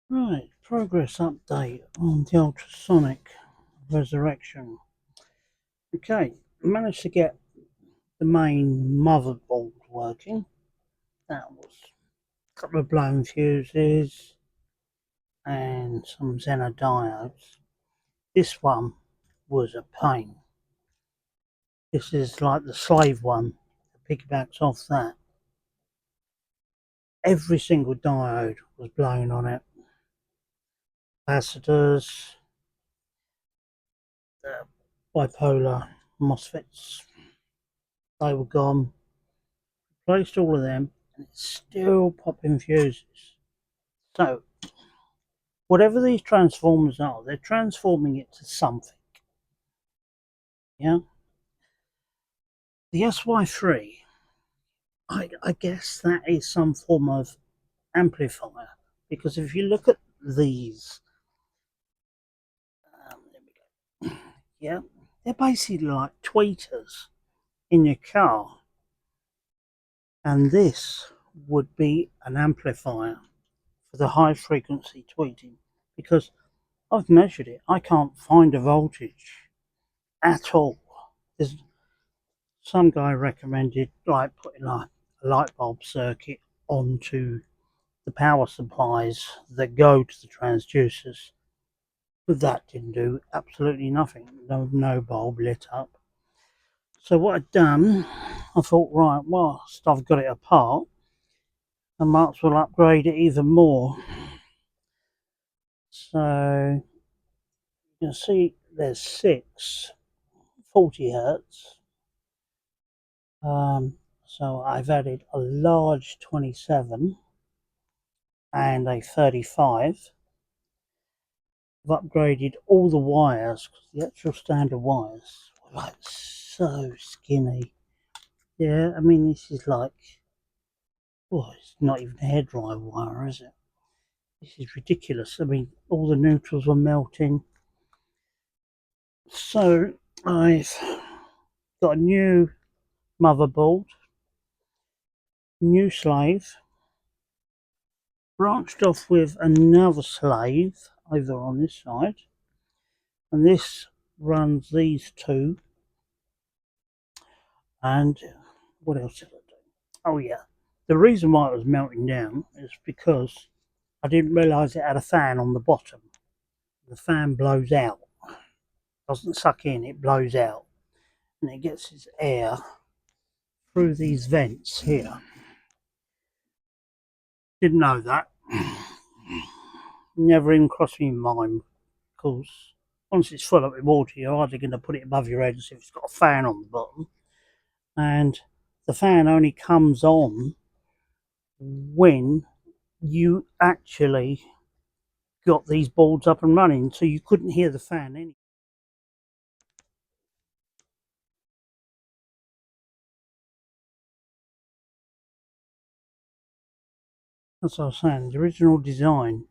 Right, progress update on the ultrasonic resurrection. Okay, managed to get the main motherboard working. That was a couple of blown fuses and some Xenon diodes. This one was a pain. This is like the slave one that piggybacks off that. Every single diode was blown on it. Capacitors, the bipolar MOSFETs, they were gone. Replaced all of them and it's still popping fuses. So whatever these transformers are, they're transforming it to something. Yeah. The SY3, I guess that is some form of amplifier, because if you look at these, there we go. Yeah, they're basically like tweeters in your car, and this would be an amplifier for the high frequency tweeting, because I've measured it. I can't find a voltage at all. There's some guy recommended like putting a light bulb circuit onto the power supplies that go to the transducers, but that didn't do absolutely nothing. No bulb lit up. So what I'd done, I thought, right, whilst I've got it apart, I might as well upgrade it even more. So you can see there's 6 40 hertz. So I've added a large 27 and a 35. I've upgraded all the wires because the actual standard wires were like so skinny. Yeah, I mean, this is like, oh, it's not even a hairdryer wire, is it? This is ridiculous. I mean, all the neutrals were melting. So I've got a new motherboard, new slave, branched off with another slave over on this side, and this runs these two. And what else did I do? Oh yeah, the reason why it was melting down is because I didn't realise it had a fan on the bottom. The fan blows out, doesn't suck in, it blows out, and it gets its air through these vents here. Didn't know that. Never even crossed my mind, because once it's full up with water, you're hardly going to put it above your head as if it's got a fan on the bottom. And the fan only comes on when you actually got these boards up and running, so you couldn't hear the fan anyway. As I was saying, the original design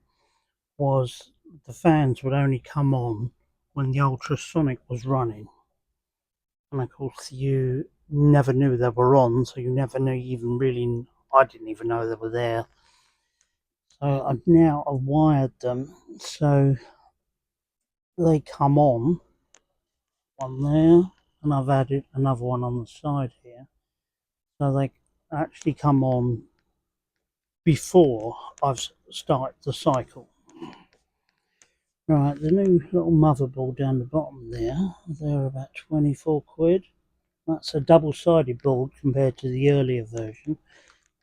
was the fans would only come on when the ultrasonic was running, and of course you never knew they were on, so you never knew even really. I didn't even know they were there. So I've now wired them so they come on one there, and I've added another one on the side here, so they actually come on before I've started the cycle. Right, the new little motherboard down the bottom there, they're about 24 quid. That's a double-sided board compared to the earlier version.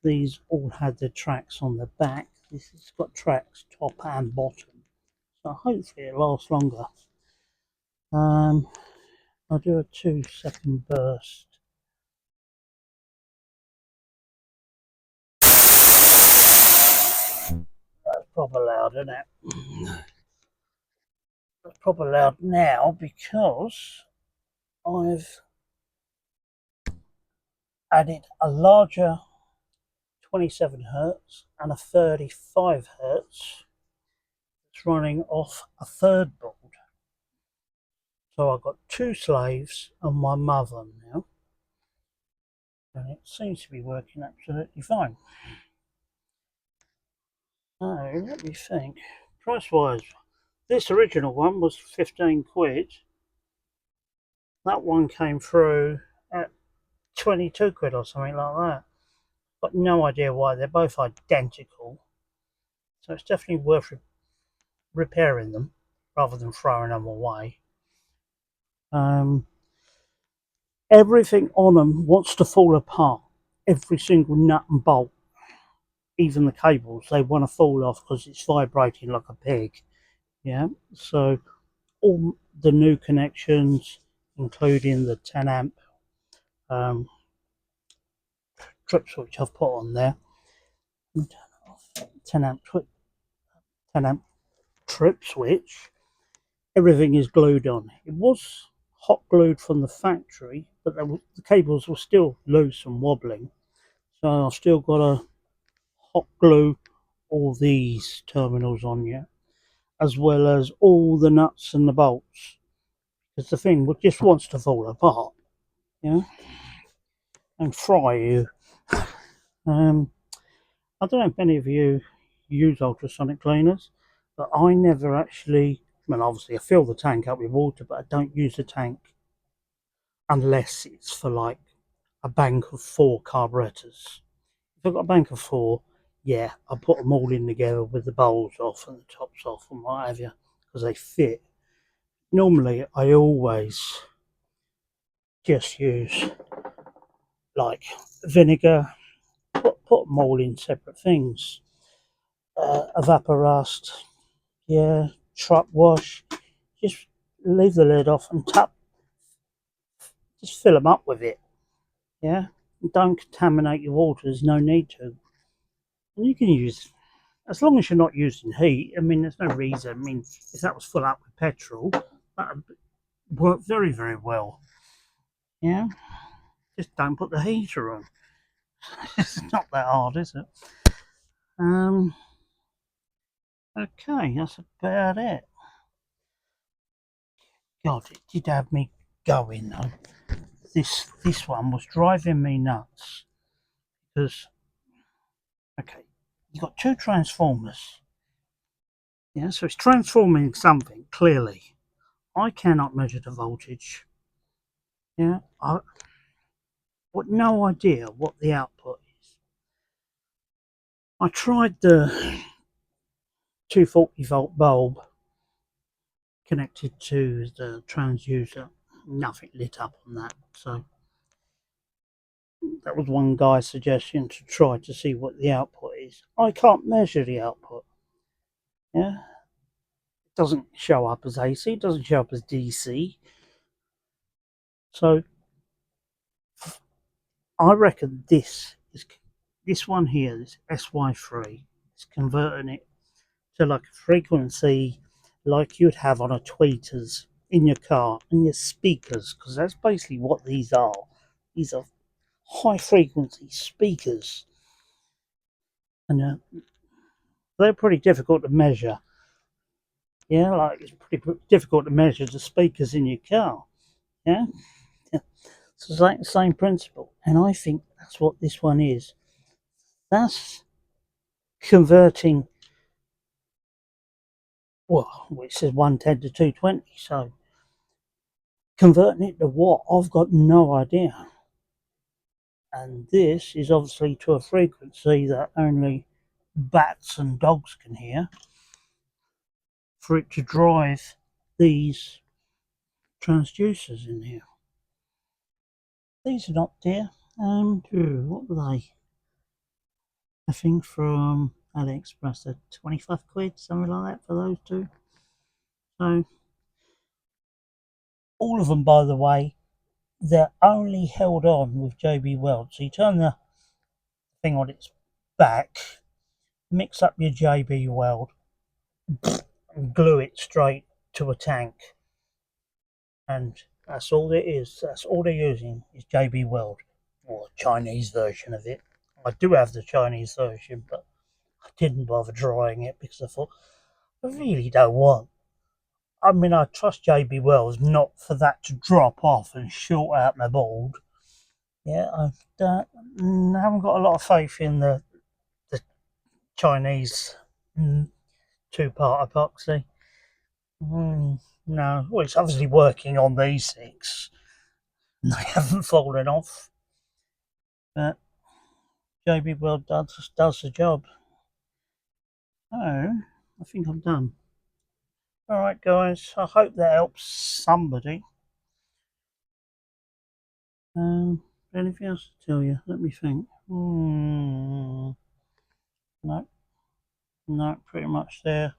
These all had the tracks on the back. This has got tracks top and bottom, so hopefully it lasts longer. I'll do a 2-second burst. That's proper loud, isn't it? That's proper loud now because I've added a larger 27 hertz and a 35 hertz. It's running off a third board. So I've got 2 slaves and my mother now. And it seems to be working absolutely fine. So let me think. price wise, this original one was 15 quid. That one came through at 22 quid or something like that. Got no idea why. They're both identical. So it's definitely worth repairing them rather than throwing them away. Um, Everything on them wants to fall apart. Every single nut and bolt, even the cables, they want to fall off because it's vibrating like a pig. Yeah, so all the new connections, including the 10 amp um, trip switch I've put on there, 10 amp 10 amp trip switch, everything is glued on. It was hot glued from the factory, but the cables were still loose and wobbling. So I've still got to hot glue all these terminals on you, as well as all the nuts and the bolts, because the thing just wants to fall apart, yeah, and fry you. I don't know if any of you use ultrasonic cleaners, but I never actually. Well, obviously, I fill the tank up with water, but I don't use the tank unless it's for like a bank of 4 carburetors. If I've got a bank of 4, yeah, I put them all in together with the bowls off and the tops off and what have you, because they fit. Normally, I always just use like vinegar, put them all in separate things. Evaporust, yeah, truck wash, just leave the lid off and just fill them up with it, yeah. Don't contaminate your water, there's no need to. And you can use, as long as you're not using heat, I mean, there's no reason. I mean, if that was full up with petrol, that would work very, very well, yeah. Just don't put the heater on. It's not that hard, is it? Okay, that's about it. God, it did have me going though. This one was driving me nuts because, okay, you've got 2 transformers. Yeah, so it's transforming something clearly. I cannot measure the voltage. Yeah, I've got no idea what the output is. I tried the 240-volt bulb connected to the transducer. Nothing lit up on that. So that was one guy's suggestion to try to see what the output is. I can't measure the output. Yeah, it doesn't show up as AC, it doesn't show up as DC. So I reckon this one here, this SY3, is converting it to like a frequency like you'd have on a tweeters in your car and your speakers, because that's basically what these are. These are high frequency speakers, and they're pretty difficult to measure. Yeah, like it's pretty difficult to measure the speakers in your car. Yeah, it's the same principle, and I think that's what this one is. That's converting. Well, it says 110 to 220, so converting it to what? I've got no idea. And this is obviously to a frequency that only bats and dogs can hear, for it to drive these transducers in here. These are not dear. What were they? I think from AliExpress, they're 25 quid, something like that for those 2. So, all of them, by the way, they're only held on with JB Weld. So you turn the thing on its back, mix up your JB Weld, and glue it straight to a tank. And that's all it is. That's all they're using is JB Weld, or a Chinese version of it. I do have the Chinese version, but I didn't bother drawing it because I thought, I really don't want. I mean, I trust JB Wells not for that to drop off and short out my board. Yeah, I haven't got a lot of faith in the Chinese two-part epoxy. No, well, it's obviously working on these six. They haven't fallen off, but JB Weld does the job. So, I think I'm done. Alright guys, I hope that helps somebody. Anything else to tell you? Let me think. No, no, pretty much there.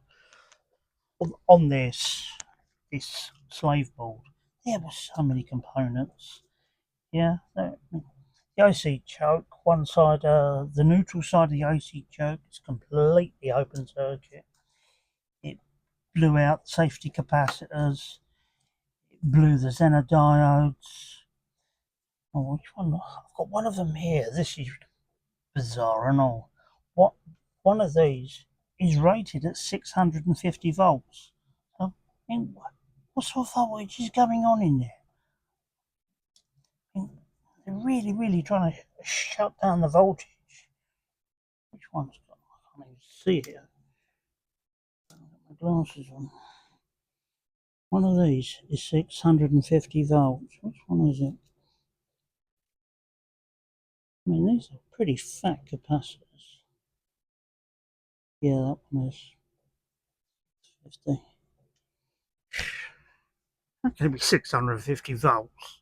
On this slave board, there were so many components. Yeah, the AC choke, one side, the neutral side of the AC choke is completely open circuit. It blew out the safety capacitors, it blew the Zener diodes. Oh, which one? I've got one of them here. This is bizarre and all. What? One of these is rated at 650 volts. So, I mean, what sort of voltage is going on in there? I mean, they're really, really trying to shut down the voltage. Which one's got? I can't even see it. I've got my glasses on. One of these is 650 volts. Which one is it? I mean, these are pretty fat capacitors. Yeah, that one is 50. That can be 650 volts.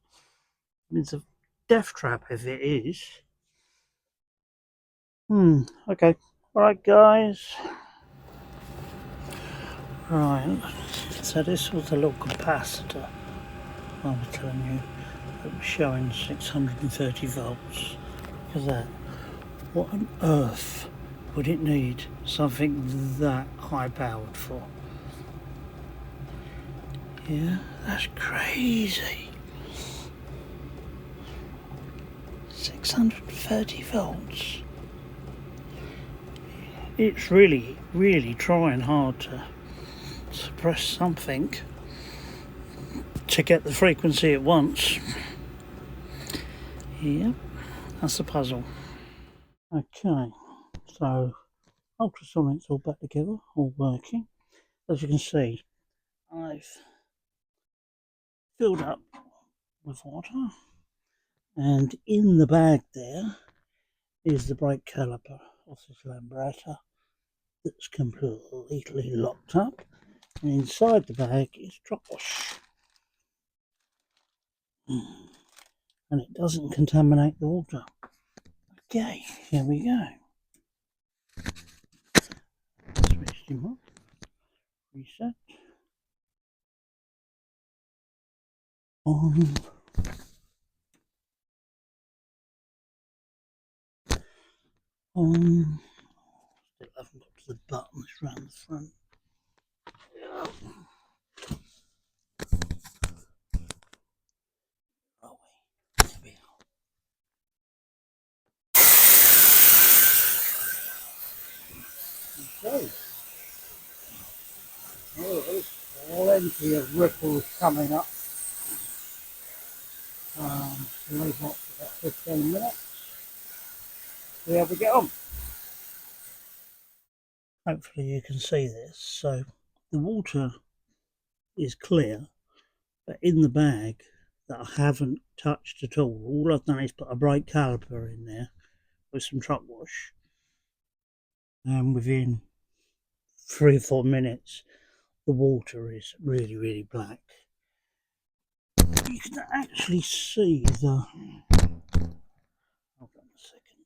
It's a death trap if it is. Okay. Alright guys. Right. So this was a little capacitor I was telling you that was showing 630 volts. Look at that. What on earth would it need something that high powered for? Yeah, that's crazy. 630 volts. It's really, really trying hard to suppress something to get the frequency it wants. Yep, that's the puzzle. Okay, so Ultrasonic's all back together, all working. As you can see, I've filled up with water, and in the bag there is the brake caliper of this Lambretta that's completely locked up, and inside the bag is drop wash. And it doesn't contaminate the water. Okay, here we go. Switched him off. Reset. On. On. Still haven't got to the buttons around the front. Oh, there we are. Okay. Oh, there's plenty of ripples coming up. Leave that for about 15 minutes. See how we get on. Hopefully you can see this. So the water is clear, but in the bag that I haven't touched at all I've done is put a brake caliper in there with some truck wash, and within 3 or 4 minutes the water is really, really black. You can actually see the, hold on a second,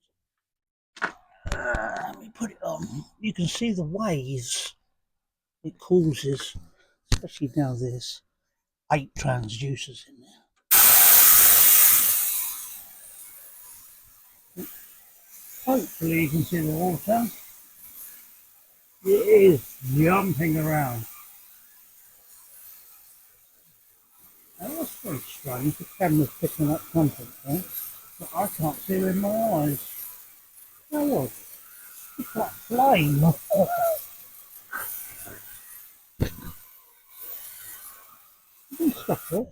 let me put it on. You can see the waves it causes, especially now there's 8 transducers in there. Hopefully you can see the water. It is jumping around. Now that's very strange, the camera's picking up something there, but I can't see with my eyes. Now what? It's like flame. Stuff it.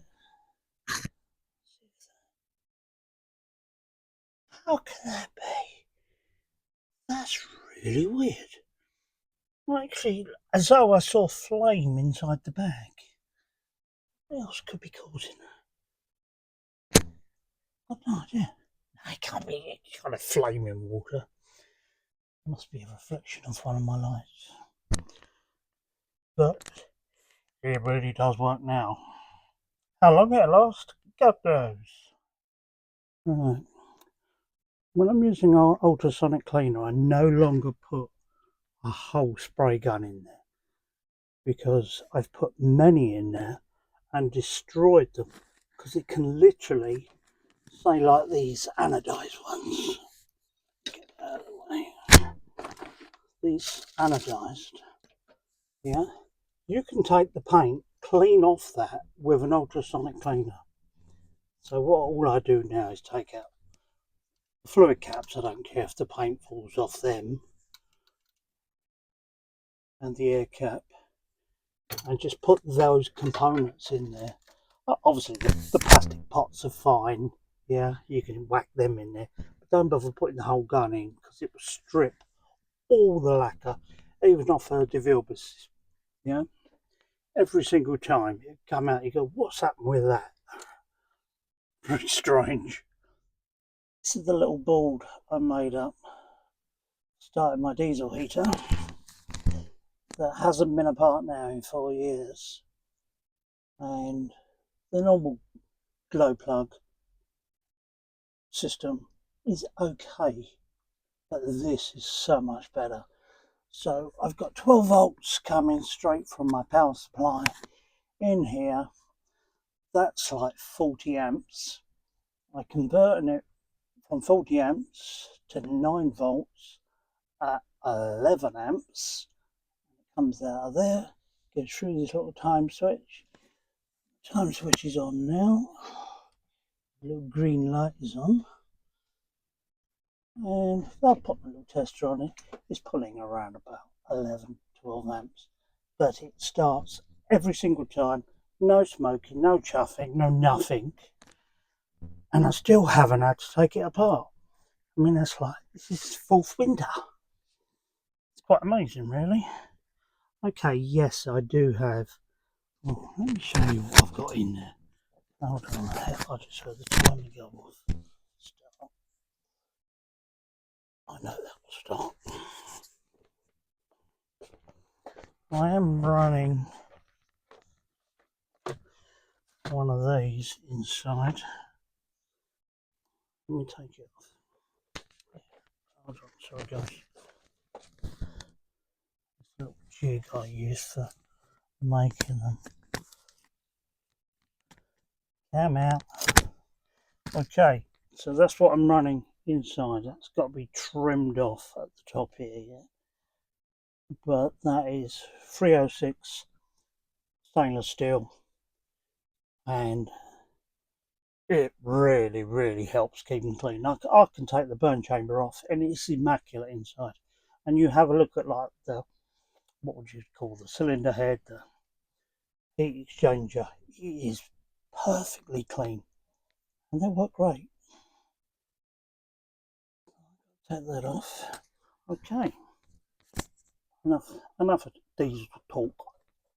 How can that be? That's really weird. Well, actually, as though I saw flame inside the bag. What else could be causing that? I've no idea. No, it can't be. It's got a flame in water. It must be a reflection of one of my lights. But it really does work now. How long it'll last, God knows. Right. When I'm using our ultrasonic cleaner, I no longer put a whole spray gun in there because I've put many in there and destroyed them, because it can literally, say like these anodized ones, get out of the way, these anodized, yeah, you can take the paint clean off that with an ultrasonic cleaner. So what all I do now is take out the fluid caps. I don't care if the paint falls off them, and the air cap, and just put those components in there. Obviously the plastic pots are fine, yeah, you can whack them in there, but don't bother putting the whole gun in, because it will strip all the lacquer, even off the DeVilbiss. Yeah, every single time you come out, you go, what's happened with that? Very strange. This is the little board I made up, starting my diesel heater, that hasn't been apart now in 4 years. And the normal glow plug system is okay, but this is so much better. So I've got 12 volts coming straight from my power supply in here. That's like 40 amps. I converting it from 40 amps to 9 volts at 11 amps. It comes out of there, goes through this little time switch. Time switch is on now. The little green light is on. And I'll put my little tester on it. It's pulling around about 11, 12 amps. But it starts every single time. No smoking, no chuffing, no nothing. And I still haven't had to take it apart. I mean, that's like, this is fourth winter. It's quite amazing, really. Okay, yes, I do have. Oh, let me show you what I've got in there. Hold on a minute, I just heard the timer go off. Start. I know that will start. I am running one of these inside. Let me take it off. Hold on, sorry guys. This little jig I use for making them. Come out. Okay, so that's what I'm running inside. That's got to be trimmed off at the top here, yeah. But that is 306 stainless steel, and it really helps keep them clean. I can take the burn chamber off and it's immaculate inside. And you have a look at like the, what would you call, the cylinder head, the heat exchanger. It is perfectly clean and they work great. Take that off. Okay, enough of diesel talk.